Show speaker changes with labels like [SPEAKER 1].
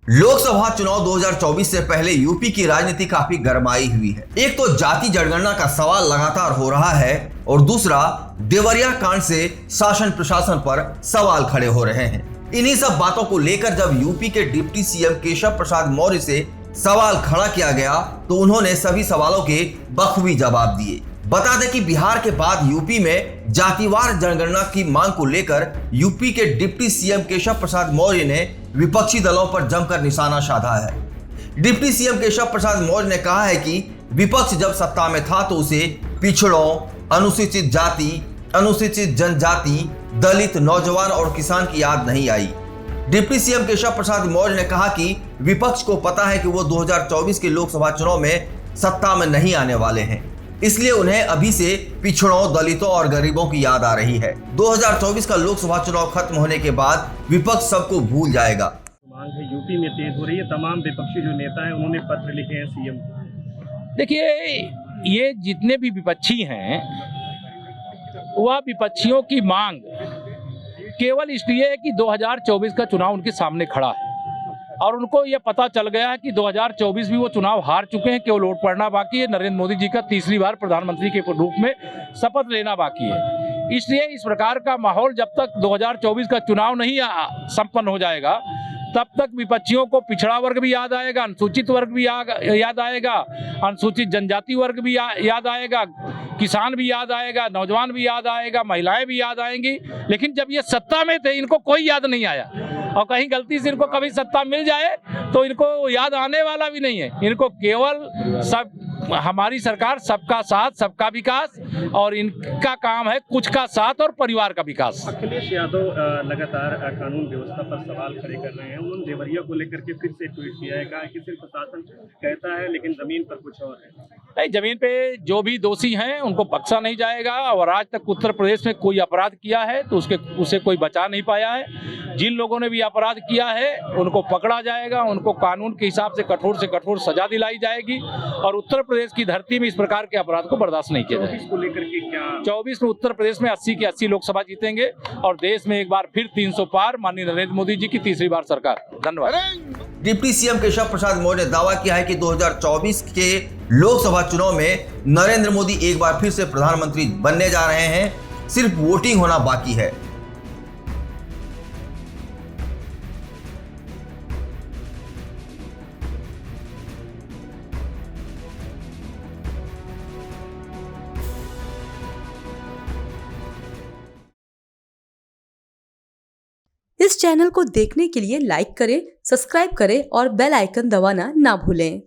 [SPEAKER 1] लोकसभा चुनाव 2024 से पहले यूपी की राजनीति काफी गरमाई हुई है। एक तो जाति जनगणना का सवाल लगातार हो रहा है और दूसरा देवरिया कांड से शासन प्रशासन पर सवाल खड़े हो रहे हैं। इन्हीं सब बातों को लेकर जब यूपी के डिप्टी सीएम केशव प्रसाद मौर्य से सवाल खड़ा किया गया तो उन्होंने सभी सवालों के बखूबी जवाब दिए। बता दें कि बिहार के बाद यूपी में जातिवार जनगणना की मांग को लेकर यूपी के डिप्टी सीएम केशव प्रसाद मौर्य ने विपक्षी दलों पर जमकर निशाना साधा है। डिप्टी सीएम केशव प्रसाद मौर्य ने कहा है कि विपक्ष जब सत्ता में था तो उसे पिछड़ों, अनुसूचित जाति, अनुसूचित जनजाति, दलित, नौजवान और किसान की याद नहीं आई। डिप्टी सीएम केशव प्रसाद मौर्य ने कहा कि विपक्ष को पता है कि वो 2024 के लोकसभा चुनाव में सत्ता में नहीं आने वाले हैं, इसलिए उन्हें अभी से पिछड़ों, दलितों और गरीबों की याद आ रही है। 2024 का लोकसभा चुनाव खत्म होने के बाद विपक्ष सबको भूल जाएगा।
[SPEAKER 2] मांग है यूपी में तेज हो रही है। तमाम विपक्षी जो नेता हैं उन्होंने पत्र लिखे हैं सीएम को।
[SPEAKER 3] देखिए, ये जितने भी विपक्षी हैं वह विपक्षियों की मांग केवल इसलिए है कि 2024 का चुनाव उनके सामने खड़ा है और उनको यह पता चल गया है कि 2024 भी वो चुनाव हार चुके हैं, केवल वोट पड़ना बाकी है। नरेंद्र मोदी जी का तीसरी बार प्रधानमंत्री के रूप में शपथ लेना बाकी है। इसलिए इस प्रकार का माहौल जब तक 2024 का चुनाव नहीं संपन्न हो जाएगा तब तक विपक्षियों को पिछड़ा वर्ग भी याद आएगा, अनुसूचित वर्ग भी याद आएगा, अनुसूचित जनजाति वर्ग भी याद आएगा, किसान भी याद आएगा, नौजवान भी याद आएगा, महिलाएं भी याद आएंगी। लेकिन जब ये सत्ता में थे इनको कोई याद नहीं आया और कहीं गलती से इनको कभी सत्ता मिल जाए तो इनको याद आने वाला भी नहीं है। इनको केवल सब हमारी सरकार सबका साथ, सबका विकास और इनका काम है कुछ का साथ और परिवार का विकास।
[SPEAKER 2] अखिलेश यादव लगातार कानून व्यवस्था पर सवाल खड़े कर रहे हैं। उन्होंने देवरिया को लेकर के फिर से ट्वीट किया है, कहा कि सिर्फ प्रशासन कहता है लेकिन जमीन पर कुछ और है।
[SPEAKER 3] नहीं, जमीन पे जो भी दोषी हैं उनको बख्शा नहीं जाएगा और आज तक उत्तर प्रदेश में कोई अपराध किया है तो उसे कोई बचा नहीं पाया है। जिन लोगों ने भी अपराध किया है उनको पकड़ा जाएगा, उनको कानून के हिसाब से कठोर सजा दिलाई जाएगी और उत्तर प्रदेश की धरती में इस प्रकार के अपराध को बर्दाश्त नहीं किया जाएगा।
[SPEAKER 2] 24 को लेकर के क्या
[SPEAKER 3] 24 में उत्तर प्रदेश में 80 की 80 लोकसभा जीतेंगे और देश में एक बार फिर 300 पार माननीय नरेंद्र मोदी जी की तीसरी बार सरकार। धन्यवाद।
[SPEAKER 1] डिप्टी सीएम केशव प्रसाद मौर्य ने दावा किया है कि 2024 के लोकसभा चुनाव में नरेंद्र मोदी एक बार फिर से प्रधानमंत्री बनने जा रहे हैं, सिर्फ वोटिंग होना बाकी है।
[SPEAKER 4] इस चैनल को देखने के लिए लाइक करें, सब्सक्राइब करें और बेल आइकन दबाना ना भूलें।